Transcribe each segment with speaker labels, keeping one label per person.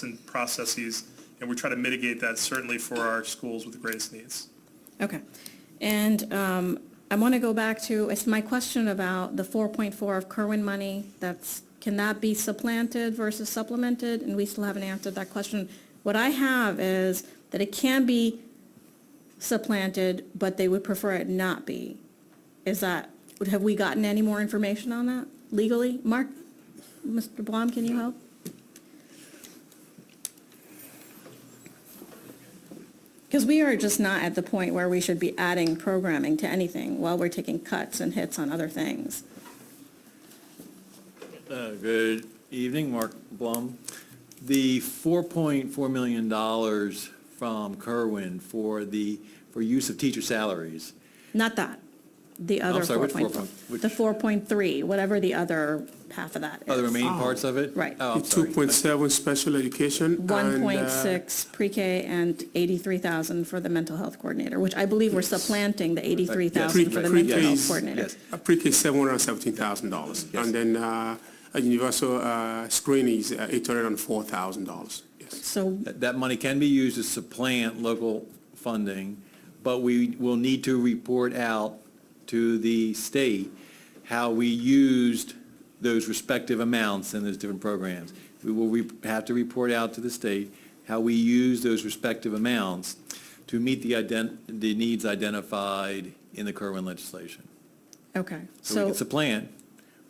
Speaker 1: and processes, and we try to mitigate that certainly for our schools with the greatest needs.
Speaker 2: Okay. And I want to go back to, it's my question about the 4.4 of Kirwan money. Can that be supplanted versus supplemented? And we still haven't answered that question. What I have is that it can be supplanted, but they would prefer it not be. Have we gotten any more information on that legally? Mark, Mr. Blom, can you help? Because we are just not at the point where we should be adding programming to anything while we're taking cuts and hits on other things.
Speaker 3: Good evening, Mark Blum. The $4.4 million from Kirwan for use of teacher salaries.
Speaker 2: Not that. The other 4.4. The 4.3, whatever the other half of that is.
Speaker 3: Oh, the remaining parts of it?
Speaker 2: Right.
Speaker 3: Oh, I'm
Speaker 4: The
Speaker 3: sorry.
Speaker 4: 2.7 special education.
Speaker 2: 1.6 pre-K and 83,000 for the mental health coordinator, which I believe we're supplanting the 83,000 for the mental health coordinator.
Speaker 3: Yes.
Speaker 4: Pre-K is $717,000.
Speaker 3: Yes.
Speaker 4: And then a universal screening is $804,000. Yes.
Speaker 2: So,
Speaker 3: That money can be used to supplant local funding, but we will need to report out to the state how we used those respective amounts in those different programs. We will have to report out to the state how we use those respective amounts to meet the needs identified in the Kirwan legislation.
Speaker 2: okay.
Speaker 3: So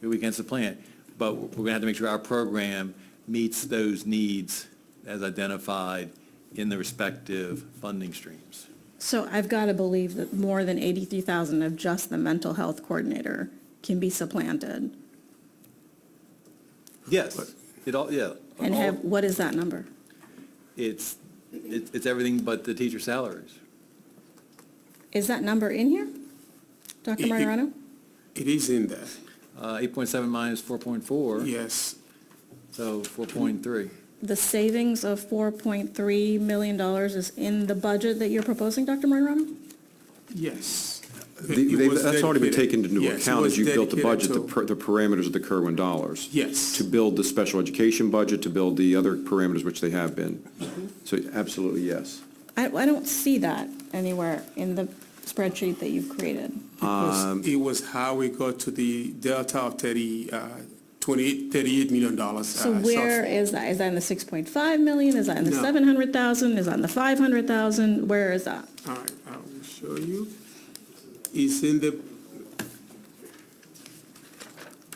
Speaker 3: we can supplant, but we're going to have to make sure our program meets those needs as identified in the respective funding streams.
Speaker 2: So I've got to believe that more than 83,000 of just the mental health coordinator can be supplanted.
Speaker 3: Yes, yeah.
Speaker 2: And what is that number?
Speaker 3: It's everything but the teacher salaries.
Speaker 2: Is that number in here, Dr. Mariano?
Speaker 4: It is in there.
Speaker 3: 8.7 minus 4.4,
Speaker 4: Yes.
Speaker 3: so 4.3.
Speaker 2: The savings of $4.3 million is in the budget that you're proposing, Dr. Mariano?
Speaker 4: Yes.
Speaker 5: That's already been taken into
Speaker 4: Yes, it
Speaker 5: account
Speaker 4: was
Speaker 5: as you built the budget,
Speaker 4: dedicated
Speaker 5: the parameters of the Kirwan dollars.
Speaker 4: Yes.
Speaker 5: To build the special education budget, to build the other parameters which they have been. So absolutely, yes.
Speaker 2: I don't see that anywhere in the spreadsheet that you've created.
Speaker 4: It was how we got to the delta of $38 million.
Speaker 2: So where is that? Is that in the 6.5 million? Is that in the
Speaker 4: No.
Speaker 2: 700,000? Is that in the 500,000? Where is that?
Speaker 4: All right, I will show you. It's in the,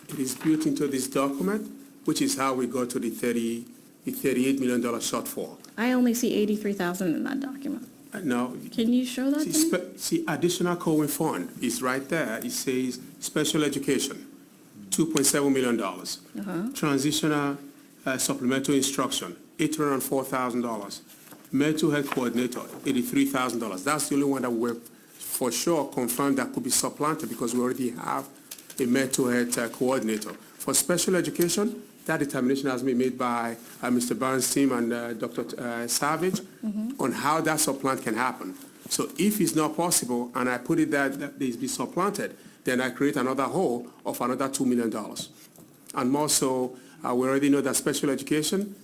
Speaker 4: it is built into this document, which is how we got to the $38 million shortfall.
Speaker 2: I only see 83,000 in that document.
Speaker 4: Now,
Speaker 2: Can you show that to me?
Speaker 4: see, additional Kirwan fund is right there. It says special education, $2.7 million. Transitional supplemental instruction, $804,000. Mental health coordinator, $83,000. That's the only one that we're for sure confirmed that could be supplanted because we already have a mental health coordinator. For special education, that determination has been made by Mr. Barnes' team and Dr. Savage on how that supplant can happen. So if it's not possible and I put it that it be supplanted, then I create another hole of another $2 million. And more so, we already know that special education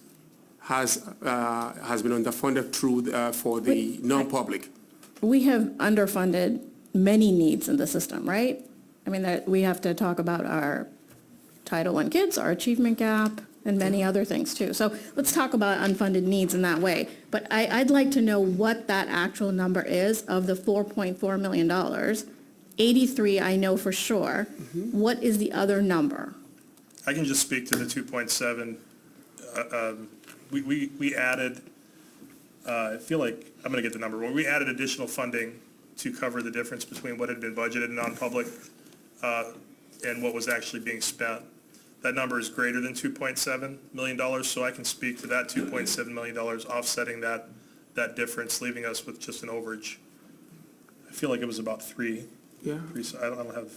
Speaker 4: has been underfunded through for the non-public.
Speaker 2: We have underfunded many needs in the system, right? I mean, we have to talk about our Title I kids, our achievement gap, and many other things too. So let's talk about unfunded needs in that way. But I'd like to know what that actual number is of the $4.4 million. 83, I know for sure. What is the other number?
Speaker 1: I can just speak to the 2.7. We added, I feel like, I'm going to get the number, but we added additional funding to cover the difference between what had been budgeted in non-public and what was actually being spent. That number is greater than $2.7 million, so I can speak to that $2.7 million offsetting that difference, leaving us with just an overage. I feel like it was about three.
Speaker 4: Yeah.
Speaker 1: I don't have.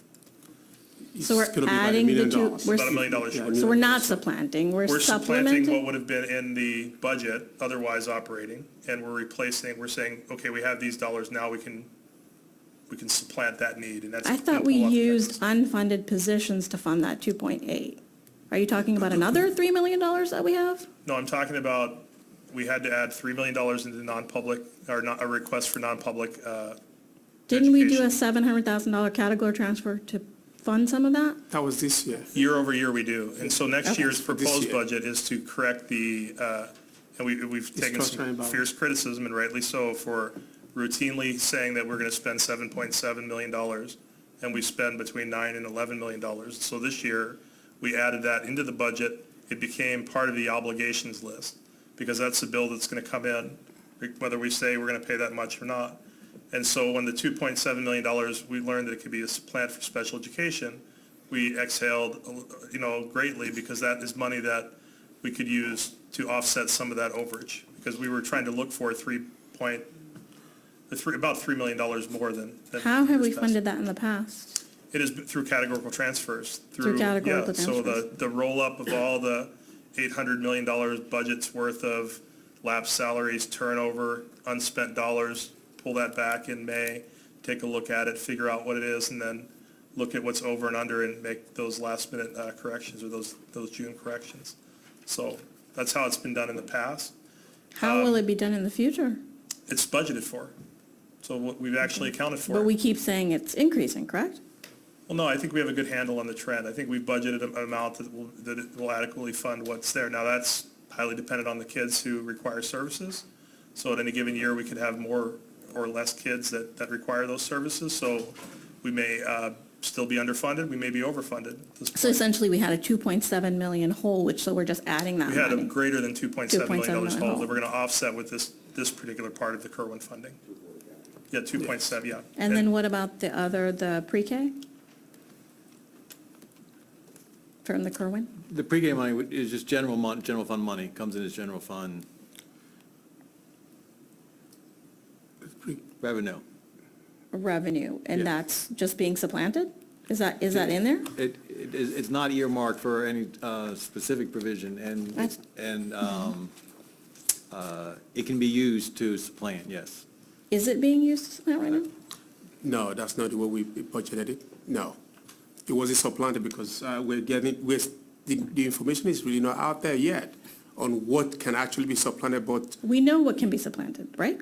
Speaker 2: So we're
Speaker 4: It's gonna be about
Speaker 2: adding
Speaker 4: $1 million.
Speaker 2: the two.
Speaker 1: About $1 million short.
Speaker 2: So we're not supplanting, we're
Speaker 1: We're supplanting what
Speaker 2: supplementing?
Speaker 1: would have been in the budget, otherwise operating, and we're saying, okay, we have these dollars now, we can supplant that need, and that's.
Speaker 2: I thought we used unfunded positions to fund that 2.8. Are you talking about another $3 million that we have?
Speaker 1: No, I'm talking about we had to add $3 million into non-public, or not, a request for non-public
Speaker 2: Didn't we do a
Speaker 1: education.
Speaker 2: $700,000 category transfer to fund some of that?
Speaker 4: That was this year.
Speaker 1: Year over year, we do. And so next
Speaker 2: Okay.
Speaker 1: year's proposed
Speaker 4: year.
Speaker 1: budget is to correct the, and we've taken
Speaker 4: structuring
Speaker 1: some
Speaker 4: balance.
Speaker 1: fierce criticism, and rightly so, for routinely saying that we're going to spend $7.7 million, and we spend between $9 and $11 million. So this year, we added that into the budget. It became part of the obligations list, because that's the bill that's going to come in, whether we say we're going to pay that much or not. And so when the $2.7 million, we learned that it could be a supplant for special education, we exhaled, greatly, because that is money that we could use to offset some of that overage, because we were trying to look for about $3 million more than.
Speaker 2: How have we
Speaker 1: years past.
Speaker 2: funded that in the past?
Speaker 1: It is through categorical transfers.
Speaker 2: Through categorical
Speaker 1: So
Speaker 2: transfers.
Speaker 1: the roll-up of all the $800 million budget's worth of lapsed salaries, turnover, unspent dollars, pull that back in May, take a look at it, figure out what it is, and then look at what's over and under and make those last-minute corrections, or those June corrections. So that's how it's been done in the past.
Speaker 2: How will it be done in the future?
Speaker 1: It's budgeted for. So what we've actually accounted for.
Speaker 2: But we keep saying it's increasing, correct?
Speaker 1: Well, no, I think we have a good handle on the trend. I think we've budgeted an amount that it will adequately fund what's there. Now, that's highly dependent on the kids who require services. So at any given year, we could have more or less kids that require those services. So we may still be underfunded, we may be overfunded at this
Speaker 2: So
Speaker 1: point.
Speaker 2: essentially, we had a 2.7 million hole, so we're just adding that
Speaker 1: We had a
Speaker 2: money.
Speaker 1: greater than $2.7 million
Speaker 2: million
Speaker 1: hole
Speaker 2: hole.
Speaker 1: that we're going to offset with this particular part of the Kirwan funding. Yeah, 2.7, yeah.
Speaker 2: And then what about the pre-K? From the Kirwan?
Speaker 3: The pre-K money is just general fund money, comes in as general fund revenue.
Speaker 2: Revenue, and
Speaker 3: Yeah.
Speaker 2: that's just being supplanted? Is that in there?
Speaker 3: It's not earmarked for any specific provision,
Speaker 2: That's-
Speaker 3: and it can be used to supplant, yes.
Speaker 2: Is it being used to supplant right now?
Speaker 4: No, that's not the way we budgeted it. No. It wasn't supplanted because the information is really not out there yet on what can actually be supplanted, but
Speaker 2: We know what can be supplanted, right?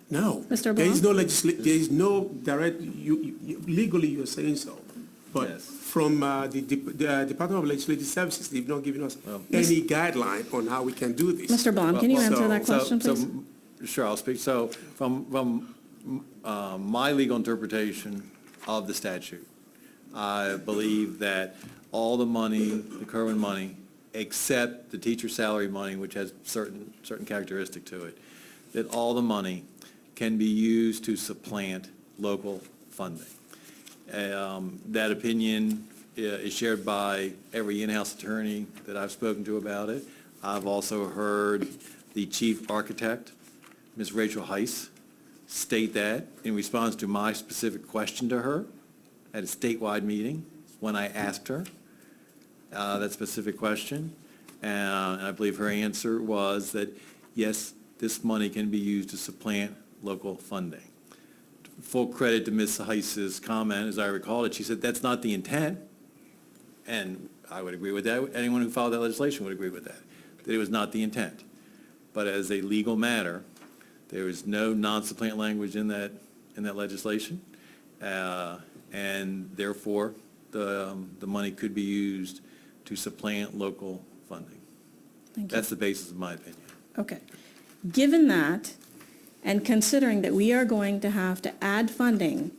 Speaker 4: no.
Speaker 2: Mr.
Speaker 4: There is
Speaker 2: Blanc?
Speaker 4: there is no direct, legally you're saying so. But
Speaker 3: Yes.
Speaker 4: from the Department of Legislative Services, they've not given us
Speaker 3: Well-
Speaker 4: any guideline on how we can do this.
Speaker 2: Mr. Blanc, can you
Speaker 3: Well,
Speaker 2: answer that question, please?
Speaker 3: Sure, I'll speak. So from my legal interpretation of the statute, I believe that all the money, the Kirwan money, except the teacher salary money, which has certain characteristic to it, that all the money can be used to supplant local funding. That opinion is shared by every in-house attorney that I've spoken to about it. I've also heard the chief architect, Ms. Rachel Heiss, state that in response to my specific question to her at a statewide meeting when I asked her that specific question. And I believe her answer was that, yes, this money can be used to supplant local funding. Full credit to Ms. Heiss's comment, as I recall it, she said, that's not the intent. And I would agree with that. Anyone who followed that legislation would agree with that it was not the intent. But as a legal matter, there is no non-supplant language in that legislation. And therefore, the money could be used to supplant local funding.
Speaker 2: Thank you.
Speaker 3: That's the basis of my opinion.
Speaker 2: Okay. Given that, and considering that we are going to have to add funding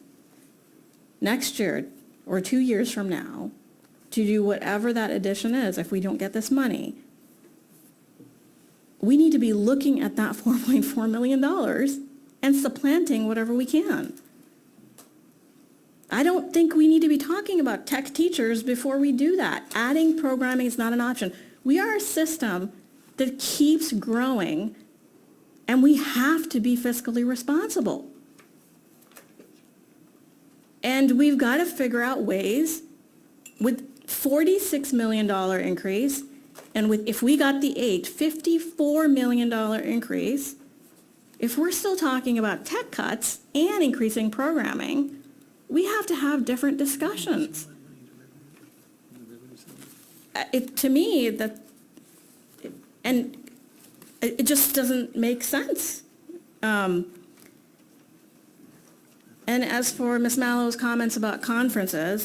Speaker 2: next year or 2 years from now to do whatever that addition is, if we don't get this money, we need to be looking at that $4.4 million and supplanting whatever we can. I don't think we need to be talking about tech teachers before we do that. Adding programming is not an option. We are a system that keeps growing, and we have to be fiscally responsible. And we've got to figure out ways with $46 million increase, and if we got the $54 million increase, if we're still talking about tech cuts and increasing programming, we have to have different discussions. To me, and It just doesn't make sense. And as for Ms. Mallow's comments about conferences,